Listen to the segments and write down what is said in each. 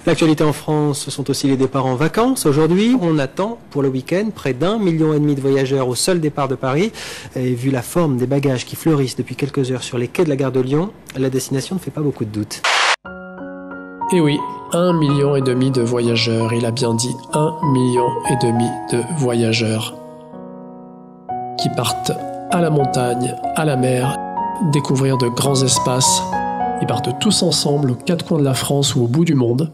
L'actualité en France, ce sont aussi les départs en vacances. Aujourd'hui, on attend pour le week-end près d'1,5 million de voyageurs au seul départ de Paris. Et vu la forme des bagages qui fleurissent depuis quelques heures sur les quais de la gare de Lyon, la destination ne fait pas beaucoup de doutes. Et oui, 1,5 million de voyageurs, il a bien dit 1,5 million de voyageurs qui partent à la montagne, à la mer, découvrir de grands espaces. Ils partent tous ensemble aux quatre coins de la France ou au bout du monde.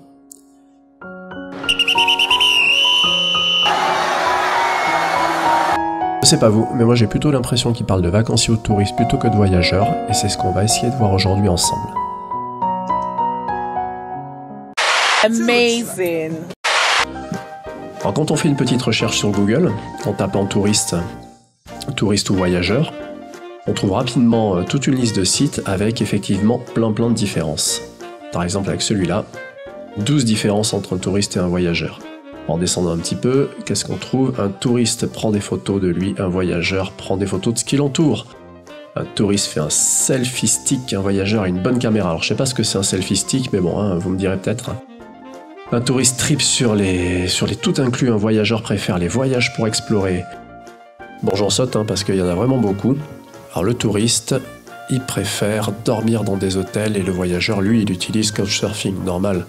Je sais pas vous, mais moi j'ai plutôt l'impression qu'ils parlent de vacanciers ou de touristes plutôt que de voyageurs, et c'est ce qu'on va essayer de voir aujourd'hui ensemble. Amazing. Alors quand on fait une petite recherche sur Google, en tapant touriste ou voyageur, on trouve rapidement toute une liste de sites avec effectivement plein de différences. Par exemple avec celui-là, 12 différences entre un touriste et un voyageur. En descendant un petit peu, qu'est-ce qu'on trouve? Un touriste prend des photos de lui, un voyageur prend des photos de ce qui l'entoure. Un touriste fait un selfie stick, un voyageur a une bonne caméra. Alors je sais pas ce que c'est un selfie stick, mais bon, vous me direz peut-être. Un touriste trip sur les tout inclus, un voyageur préfère les voyages pour explorer. Bon, j'en saute parce qu'il y en a vraiment beaucoup. Alors le touriste, il préfère dormir dans des hôtels et le voyageur, lui, il utilise Couchsurfing, normal.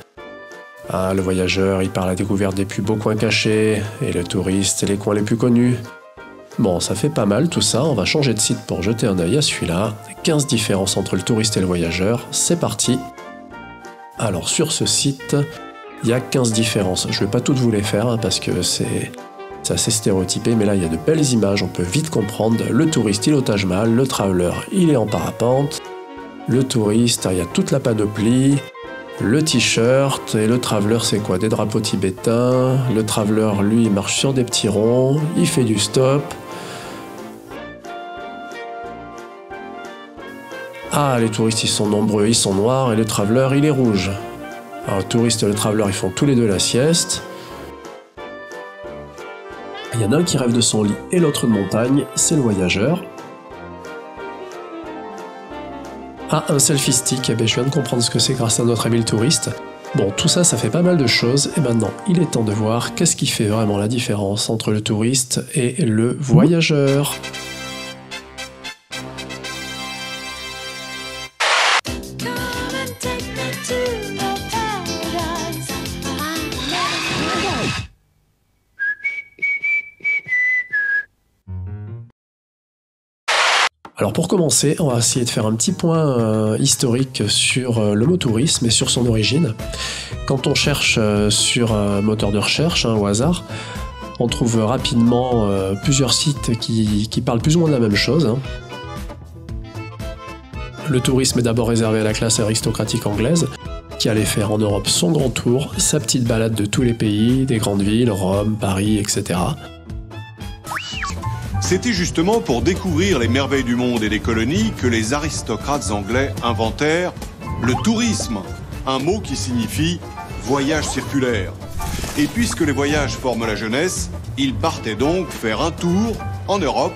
Ah, le voyageur, il part à la découverte des plus beaux coins cachés, et le touriste, les coins les plus connus. Bon, ça fait pas mal tout ça, on va changer de site pour jeter un œil à celui-là. 15 différences entre le touriste et le voyageur, c'est parti. Alors sur ce site, il y a 15 différences. Je vais pas toutes vous les faire parce que c'est assez stéréotypé, mais là il y a de belles images, on peut vite comprendre. Le touriste, il est au Taj Mahal, le traveler, il est en parapente. Le touriste, il y a toute la panoplie. Le t-shirt, et le traveler c'est quoi? Des drapeaux tibétains. Le traveler, lui, il marche sur des petits ronds, il fait du stop. Ah, les touristes ils sont nombreux, ils sont noirs, et le traveler il est rouge. Alors le touriste et le traveler ils font tous les deux la sieste. Il y en a un qui rêve de son lit et l'autre de montagne, c'est le voyageur. Ah, un selfie stick, je viens de comprendre ce que c'est grâce à notre ami le touriste. Bon, tout ça, ça fait pas mal de choses, et maintenant, il est temps de voir qu'est-ce qui fait vraiment la différence entre le touriste et le voyageur. Alors pour commencer, on va essayer de faire un petit point historique sur le mot tourisme et sur son origine. Quand on cherche sur un moteur de recherche, au hasard, on trouve rapidement plusieurs sites qui parlent plus ou moins de la même chose. Le tourisme est d'abord réservé à la classe aristocratique anglaise, qui allait faire en Europe son grand tour, sa petite balade de tous les pays, des grandes villes, Rome, Paris, etc. C'était justement pour découvrir les merveilles du monde et des colonies que les aristocrates anglais inventèrent le tourisme, un mot qui signifie voyage circulaire. Et puisque les voyages forment la jeunesse, ils partaient donc faire un tour en Europe.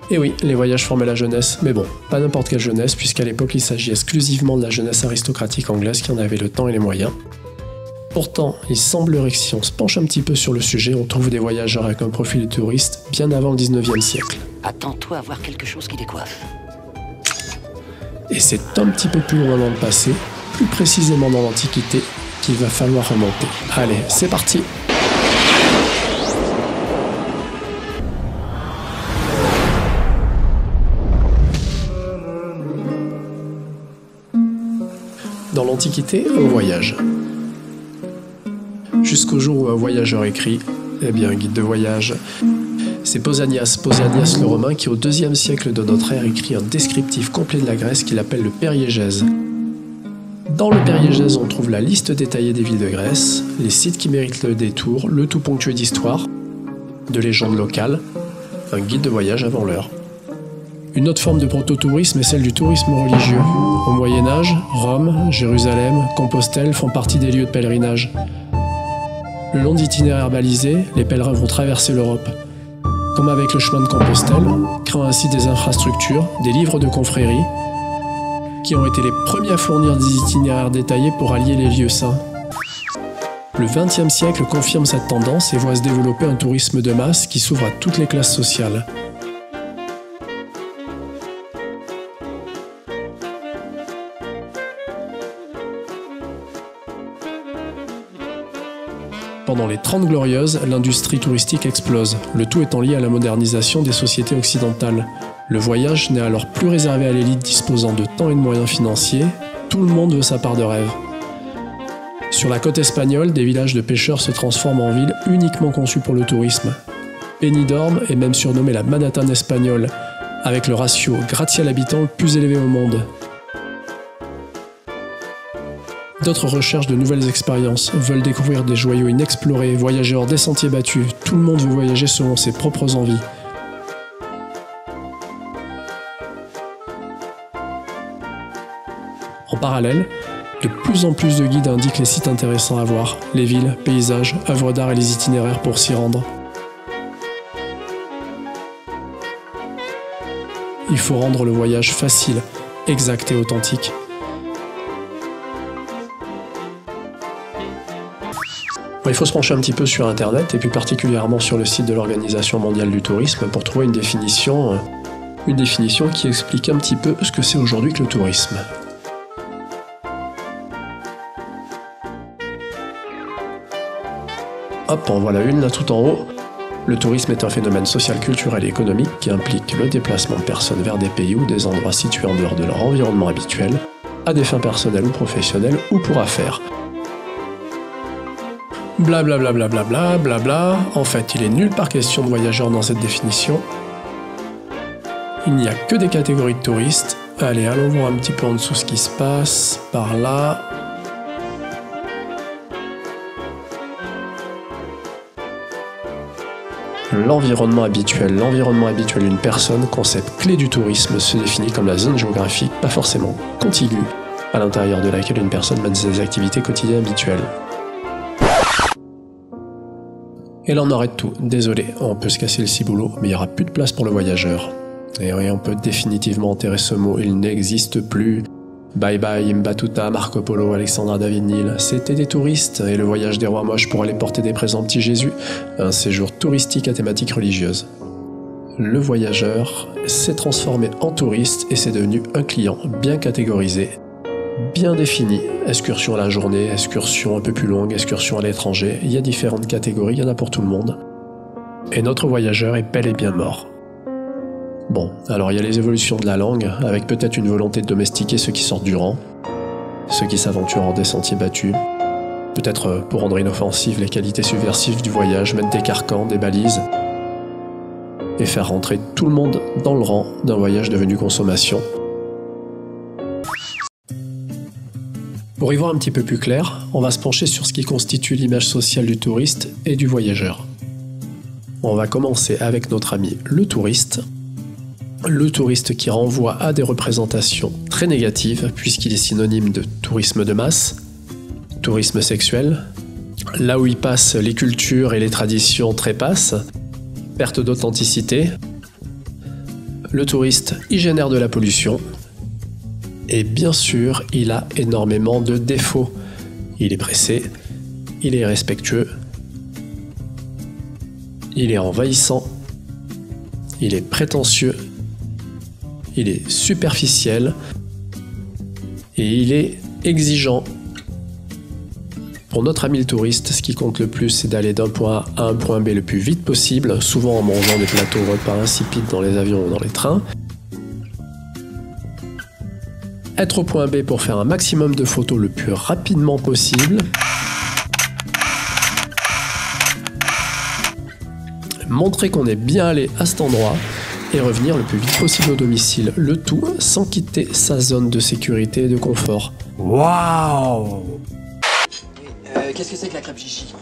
Et oui, les voyages formaient la jeunesse, mais bon, pas n'importe quelle jeunesse, puisqu'à l'époque il s'agit exclusivement de la jeunesse aristocratique anglaise qui en avait le temps et les moyens. Pourtant, il semblerait que si on se penche un petit peu sur le sujet, on trouve des voyageurs avec un profil de touriste bien avant le 19e siècle. Attends-toi à voir quelque chose qui décoiffe. Et c'est un petit peu plus loin dans le passé, plus précisément dans l'Antiquité, qu'il va falloir remonter. Allez, c'est parti! Dans l'Antiquité, on voyage. Jusqu'au jour où un voyageur écrit, eh bien un guide de voyage. C'est Pausanias le Romain qui au IIe siècle de notre ère écrit un descriptif complet de la Grèce qu'il appelle le Périégèse. Dans le Périégèse, on trouve la liste détaillée des villes de Grèce, les sites qui méritent le détour, le tout ponctué d'histoire, de légendes locales, un guide de voyage avant l'heure. Une autre forme de proto-tourisme est celle du tourisme religieux. Au Moyen-Âge, Rome, Jérusalem, Compostelle font partie des lieux de pèlerinage. Le long d'itinéraires balisés, les pèlerins vont traverser l'Europe. Comme avec le chemin de Compostelle, créant ainsi des infrastructures, des livres de confréries, qui ont été les premiers à fournir des itinéraires détaillés pour allier les lieux saints. Le XXe siècle confirme cette tendance et voit se développer un tourisme de masse qui s'ouvre à toutes les classes sociales. Pendant les 30 Glorieuses, l'industrie touristique explose, le tout étant lié à la modernisation des sociétés occidentales. Le voyage n'est alors plus réservé à l'élite disposant de temps et de moyens financiers, tout le monde veut sa part de rêve. Sur la côte espagnole, des villages de pêcheurs se transforment en villes uniquement conçues pour le tourisme. Benidorm est même surnommée la Manhattan espagnole, avec le ratio gratte-ciel habitant le plus élevé au monde. D'autres recherchent de nouvelles expériences, veulent découvrir des joyaux inexplorés, voyager hors des sentiers battus. Tout le monde veut voyager selon ses propres envies. En parallèle, de plus en plus de guides indiquent les sites intéressants à voir, les villes, paysages, œuvres d'art et les itinéraires pour s'y rendre. Il faut rendre le voyage facile, exact et authentique. Il faut se pencher un petit peu sur Internet et plus particulièrement sur le site de l'Organisation mondiale du tourisme pour trouver une définition qui explique un petit peu ce que c'est aujourd'hui que le tourisme. Hop, en voilà une là tout en haut. Le tourisme est un phénomène social, culturel et économique qui implique le déplacement de personnes vers des pays ou des endroits situés en dehors de leur environnement habituel, à des fins personnelles ou professionnelles ou pour affaires. Blablabla, blablabla, blabla. En fait, il est nulle part question de voyageurs dans cette définition. Il n'y a que des catégories de touristes. Allez, allons voir un petit peu en dessous ce qui se passe. Par là. L'environnement habituel. L'environnement habituel d'une personne, concept clé du tourisme, se définit comme la zone géographique, pas forcément contiguë, à l'intérieur de laquelle une personne mène ses activités quotidiennes habituelles. Et là on arrête tout, désolé, on peut se casser le ciboulot, mais il n'y aura plus de place pour le voyageur. Et oui, on peut définitivement enterrer ce mot, il n'existe plus. Bye bye, Mbatuta, Marco Polo, Alexandra David-Nil, c'était des touristes, et le voyage des rois moches pour aller porter des présents au petit Jésus, un séjour touristique à thématique religieuse. Le voyageur s'est transformé en touriste et c'est devenu un client bien catégorisé, bien défini. Excursion à la journée, excursion un peu plus longue, excursion à l'étranger, il y a différentes catégories, il y en a pour tout le monde. Et notre voyageur est bel et bien mort. Bon, alors il y a les évolutions de la langue, avec peut-être une volonté de domestiquer ceux qui sortent du rang, ceux qui s'aventurent hors des sentiers battus, peut-être pour rendre inoffensives les qualités subversives du voyage, mettre des carcans, des balises, et faire rentrer tout le monde dans le rang d'un voyage devenu consommation. Pour y voir un petit peu plus clair, on va se pencher sur ce qui constitue l'image sociale du touriste et du voyageur. On va commencer avec notre ami le touriste qui renvoie à des représentations très négatives puisqu'il est synonyme de tourisme de masse, tourisme sexuel, là où il passe les cultures et les traditions trépassent, perte d'authenticité. Le touriste y génère de la pollution et bien sûr il a énormément de défauts. Il est pressé, il est irrespectueux, il est envahissant, il est prétentieux, il est superficiel et il est exigeant. Pour notre ami le touriste, ce qui compte le plus, c'est d'aller d'un point A à un point B le plus vite possible, souvent en mangeant des plateaux repas insipides dans les avions ou dans les trains. Être au point B pour faire un maximum de photos le plus rapidement possible. Montrer qu'on est bien allé à cet endroit et revenir le plus vite possible au domicile, le tout sans quitter sa zone de sécurité et de confort. Waouh! Qu'est-ce que c'est que la crêpe chichi?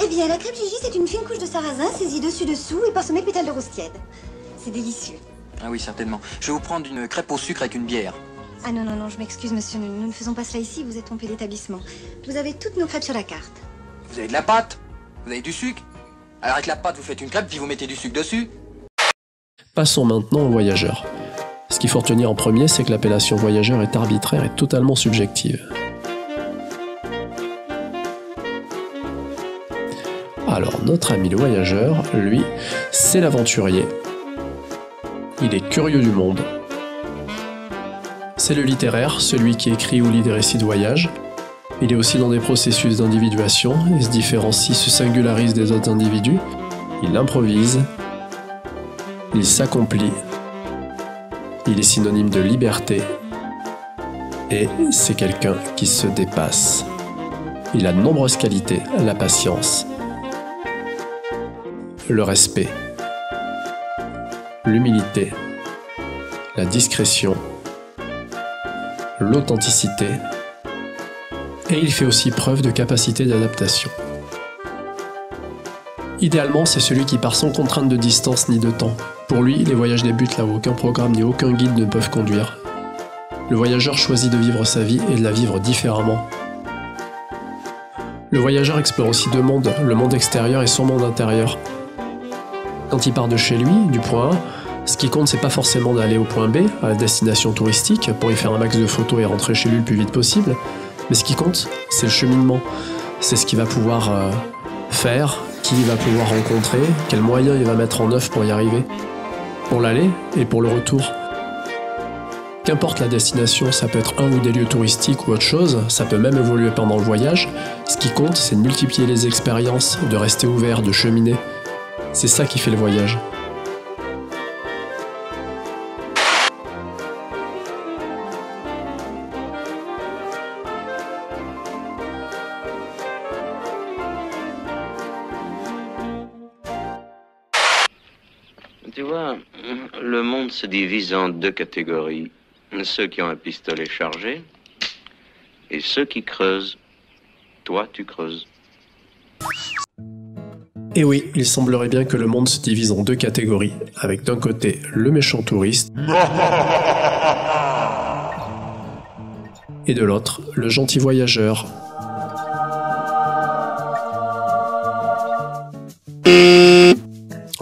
Eh bien, la crêpe chichi, c'est une fine couche de sarrasin saisie dessus-dessous et parsemée de pétales de rose tiède. C'est délicieux. Ah oui, certainement. Je vais vous prendre une crêpe au sucre avec une bière. Ah non, je m'excuse, monsieur, nous ne faisons pas cela ici, vous êtes trompé d'établissement. Vous avez toutes nos crêpes sur la carte. Vous avez de la pâte? Vous avez du sucre? Alors avec la pâte, vous faites une crêpe, puis vous mettez du sucre dessus? Passons maintenant aux voyageurs. Ce qu'il faut retenir en premier, c'est que l'appellation voyageur est arbitraire et totalement subjective. Alors notre ami le voyageur, lui, c'est l'aventurier. Il est curieux du monde. C'est le littéraire, celui qui écrit ou lit des récits de voyage. Il est aussi dans des processus d'individuation et se différencie, se singularise des autres individus. Il improvise. Il s'accomplit. Il est synonyme de liberté. Et c'est quelqu'un qui se dépasse. Il a de nombreuses qualités, la patience, le respect, l'humilité, la discrétion, l'authenticité, et il fait aussi preuve de capacité d'adaptation. Idéalement, c'est celui qui part sans contrainte de distance ni de temps. Pour lui, les voyages débutent là où aucun programme ni aucun guide ne peuvent conduire. Le voyageur choisit de vivre sa vie et de la vivre différemment. Le voyageur explore aussi deux mondes, le monde extérieur et son monde intérieur. Quand il part de chez lui, du point A, ce qui compte c'est pas forcément d'aller au point B, à la destination touristique, pour y faire un max de photos et rentrer chez lui le plus vite possible, mais ce qui compte c'est le cheminement, c'est ce qu'il va pouvoir faire, qui il va pouvoir rencontrer, quels moyens il va mettre en œuvre pour y arriver, pour l'aller et pour le retour. Qu'importe la destination, ça peut être un ou des lieux touristiques ou autre chose, ça peut même évoluer pendant le voyage. Ce qui compte, c'est de multiplier les expériences, de rester ouvert, de cheminer. C'est ça qui fait le voyage. Tu vois, le monde se divise en deux catégories. Ceux qui ont un pistolet chargé et ceux qui creusent. Toi, tu creuses. Et oui, il semblerait bien que le monde se divise en deux catégories, avec d'un côté le méchant touriste et de l'autre le gentil voyageur.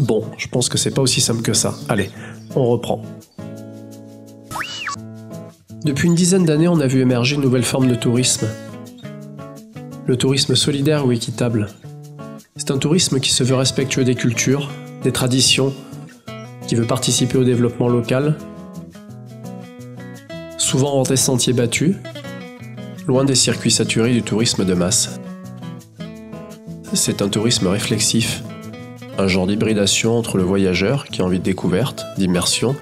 Bon, je pense que c'est pas aussi simple que ça. Allez, on reprend. Depuis une dizaine d'années, on a vu émerger une nouvelle forme de tourisme. Le tourisme solidaire ou équitable. C'est un tourisme qui se veut respectueux des cultures, des traditions, qui veut participer au développement local, souvent hors des sentiers battus, loin des circuits saturés du tourisme de masse. C'est un tourisme réflexif, un genre d'hybridation entre le voyageur qui a envie de découverte, d'immersion,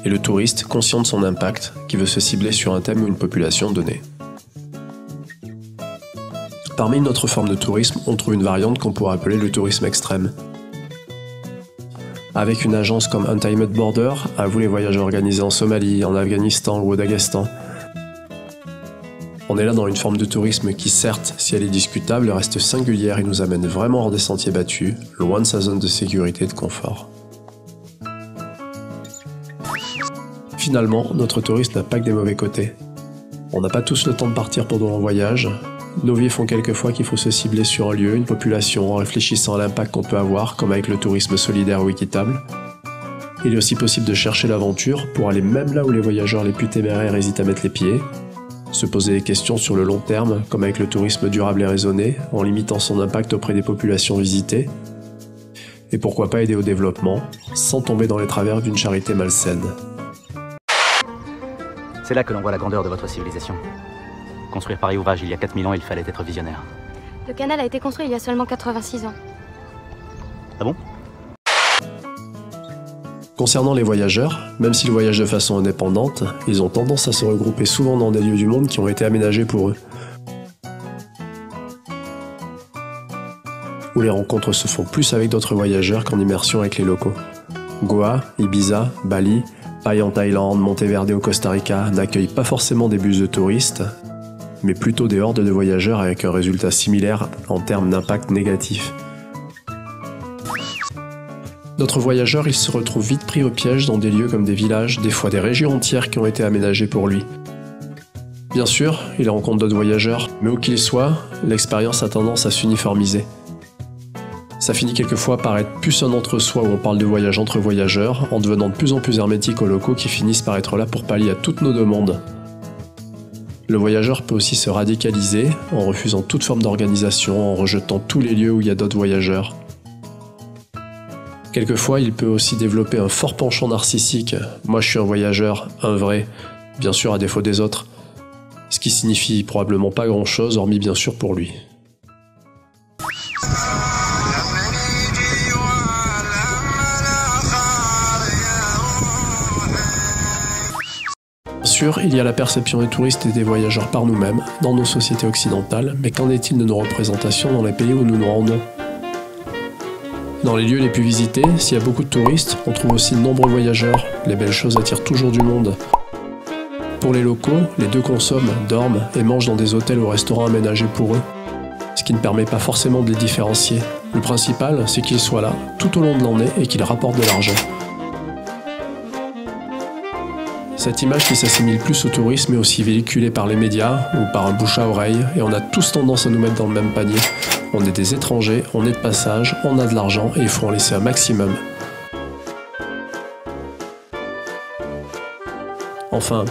et le touriste conscient de son impact qui veut se cibler sur un thème ou une population donnée. Parmi une autre forme de tourisme, on trouve une variante qu'on pourrait appeler le tourisme extrême. Avec une agence comme Untamed Border, à vous les voyages organisés en Somalie, en Afghanistan ou au Daghestan. On est là dans une forme de tourisme qui, certes, si elle est discutable, reste singulière et nous amène vraiment hors des sentiers battus, loin de sa zone de sécurité et de confort. Finalement, notre tourisme n'a pas que des mauvais côtés. On n'a pas tous le temps de partir pour de longs voyages. Nos vies font quelquefois qu'il faut se cibler sur un lieu, une population, en réfléchissant à l'impact qu'on peut avoir, comme avec le tourisme solidaire ou équitable. Il est aussi possible de chercher l'aventure pour aller même là où les voyageurs les plus téméraires hésitent à mettre les pieds, se poser des questions sur le long terme, comme avec le tourisme durable et raisonné, en limitant son impact auprès des populations visitées, et pourquoi pas aider au développement, sans tomber dans les travers d'une charité malsaine. C'est là que l'on voit la grandeur de votre civilisation. Construire pareil ouvrage il y a 4000 ans, il fallait être visionnaire. Le canal a été construit il y a seulement 86 ans. Ah bon? Concernant les voyageurs, même s'ils voyagent de façon indépendante, ils ont tendance à se regrouper souvent dans des lieux du monde qui ont été aménagés pour eux. Où les rencontres se font plus avec d'autres voyageurs qu'en immersion avec les locaux. Goa, Ibiza, Bali, Pai en Thaïlande, Monteverde au Costa Rica n'accueillent pas forcément des bus de touristes, mais plutôt des hordes de voyageurs avec un résultat similaire en termes d'impact négatif. Notre voyageur, il se retrouve vite pris au piège dans des lieux comme des villages, des fois des régions entières qui ont été aménagées pour lui. Bien sûr, il rencontre d'autres voyageurs, mais où qu'il soit, l'expérience a tendance à s'uniformiser. Ça finit quelquefois par être plus un entre-soi où on parle de voyage entre voyageurs, en devenant de plus en plus hermétique aux locaux qui finissent par être là pour pallier à toutes nos demandes. le voyageur peut aussi se radicaliser en refusant toute forme d'organisation, en rejetant tous les lieux où il y a d'autres voyageurs. Quelquefois, il peut aussi développer un fort penchant narcissique. Moi je suis un voyageur, un vrai, bien sûr à défaut des autres. Ce qui signifie probablement pas grand-chose, hormis bien sûr pour lui. Bien sûr, il y a la perception des touristes et des voyageurs par nous-mêmes, dans nos sociétés occidentales, mais qu'en est-il de nos représentations dans les pays où nous nous rendons ? Dans les lieux les plus visités, s'il y a beaucoup de touristes, on trouve aussi de nombreux voyageurs. Les belles choses attirent toujours du monde. Pour les locaux, les deux consomment, dorment et mangent dans des hôtels ou restaurants aménagés pour eux, ce qui ne permet pas forcément de les différencier. Le principal, c'est qu'ils soient là, tout au long de l'année et qu'ils rapportent de l'argent. Cette image qui s'assimile plus au tourisme est aussi véhiculée par les médias ou par un bouche à oreille, et on a tous tendance à nous mettre dans le même panier. On est des étrangers, on est de passage, on a de l'argent et il faut en laisser un maximum. Enfin,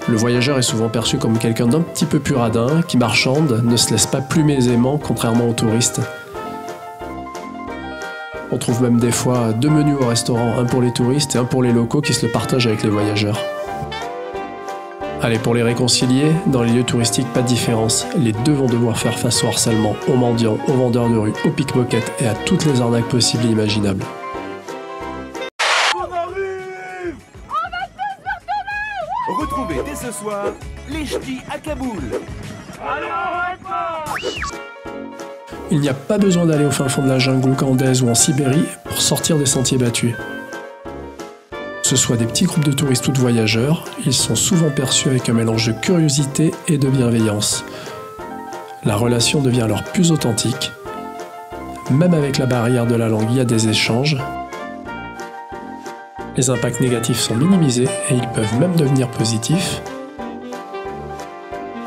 le voyageur est souvent perçu comme quelqu'un d'un petit peu plus radin, qui marchande, ne se laisse pas plumer aisément, contrairement aux touristes. On trouve même des fois 2 menus au restaurant, un pour les touristes et un pour les locaux qui se le partagent avec les voyageurs. Allez, pour les réconcilier, dans les lieux touristiques, pas de différence. Les deux vont devoir faire face au harcèlement, aux mendiants, aux vendeurs de rue, aux pickpockets et à toutes les arnaques possibles et imaginables. On arrive! On va tous se retrouver! Retrouvez dès ce soir les ch'tis à Kaboul. Allez, arrête pas! Il n'y a pas besoin d'aller au fin fond de la jungle ougandaise ou en Sibérie pour sortir des sentiers battus. Que ce soit des petits groupes de touristes ou de voyageurs, ils sont souvent perçus avec un mélange de curiosité et de bienveillance. La relation devient alors plus authentique. Même avec la barrière de la langue, il y a des échanges. Les impacts négatifs sont minimisés et ils peuvent même devenir positifs.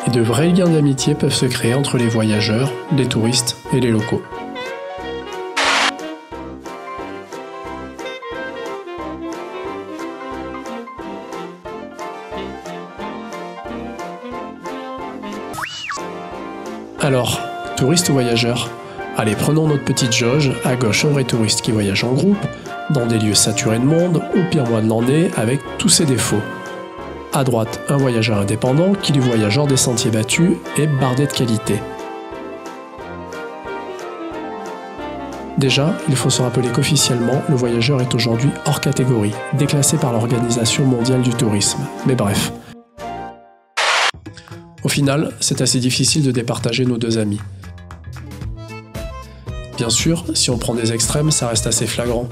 Et de vrais liens d'amitié peuvent se créer entre les voyageurs, les touristes et les locaux. Alors, touristes ou voyageurs ? Allez, prenons notre petite jauge, à gauche un vrai touriste qui voyage en groupe, dans des lieux saturés de monde, au pire mois de l'année, avec tous ses défauts. À droite, un voyageur indépendant qui lui voyage hors des sentiers battus et bardé de qualité. Déjà, il faut se rappeler qu'officiellement, le voyageur est aujourd'hui hors catégorie, déclassé par l'Organisation mondiale du tourisme. Mais bref. Au final, c'est assez difficile de départager nos deux amis. Bien sûr, si on prend des extrêmes, ça reste assez flagrant.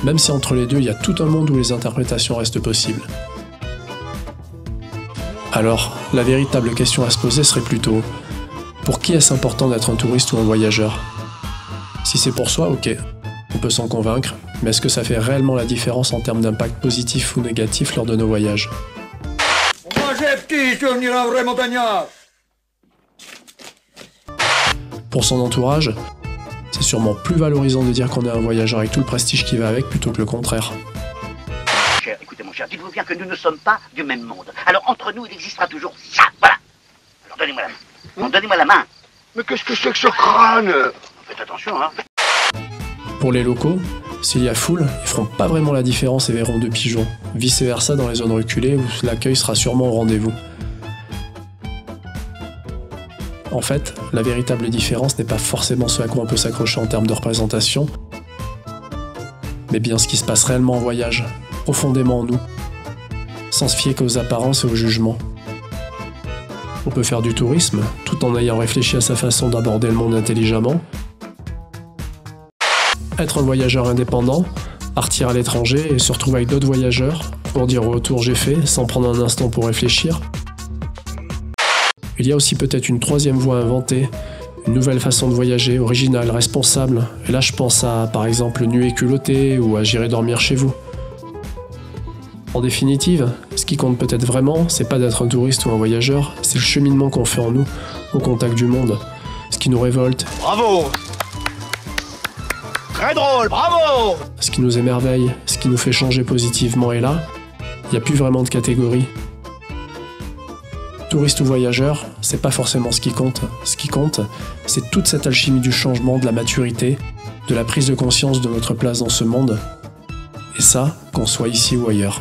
Même si entre les deux, il y a tout un monde où les interprétations restent possibles. Alors, la véritable question à se poser serait plutôt: pour qui est-ce important d'être un touriste ou un voyageur ? Si c'est pour soi, ok, on peut s'en convaincre, mais est-ce que ça fait réellement la différence en termes d'impact positif ou négatif lors de nos voyages ? Moi j'ai petit, je veux devenir un vrai montagnard. Pour son entourage, c'est sûrement plus valorisant de dire qu'on est un voyageur avec tout le prestige qui va avec plutôt que le contraire. Écoutez mon cher, dites-vous bien que nous ne sommes pas du même monde. Alors entre nous, il existera toujours ça, voilà. Alors donnez-moi la main. Donnez-moi la main. Mais qu'est-ce que c'est que ce crâne? Faites attention, hein. Pour les locaux, s'il y a foule, ils feront pas vraiment la différence et verront deux pigeons. Vice versa dans les zones reculées où l'accueil sera sûrement au rendez-vous. En fait, la véritable différence n'est pas forcément ce à quoi on peut s'accrocher en termes de représentation, mais bien ce qui se passe réellement en voyage, profondément en nous, sans se fier qu'aux apparences et aux jugements. On peut faire du tourisme, tout en ayant réfléchi à sa façon d'aborder le monde intelligemment. Être un voyageur indépendant, partir à l'étranger et se retrouver avec d'autres voyageurs, pour dire au retour j'ai fait, sans prendre un instant pour réfléchir. Il y a aussi peut-être une troisième voie inventée, une nouvelle façon de voyager, originale, responsable. Et là je pense à, par exemple, nu et culotté ou à j'irai dormir chez vous. En définitive, ce qui compte peut-être vraiment, c'est pas d'être un touriste ou un voyageur, c'est le cheminement qu'on fait en nous, au contact du monde. Ce qui nous révolte. Bravo! Très drôle, bravo! Ce qui nous émerveille, ce qui nous fait changer positivement, et là, il n'y a plus vraiment de catégorie. Touriste ou voyageur, c'est pas forcément ce qui compte. Ce qui compte, c'est toute cette alchimie du changement, de la maturité, de la prise de conscience de notre place dans ce monde. Et ça, qu'on soit ici ou ailleurs.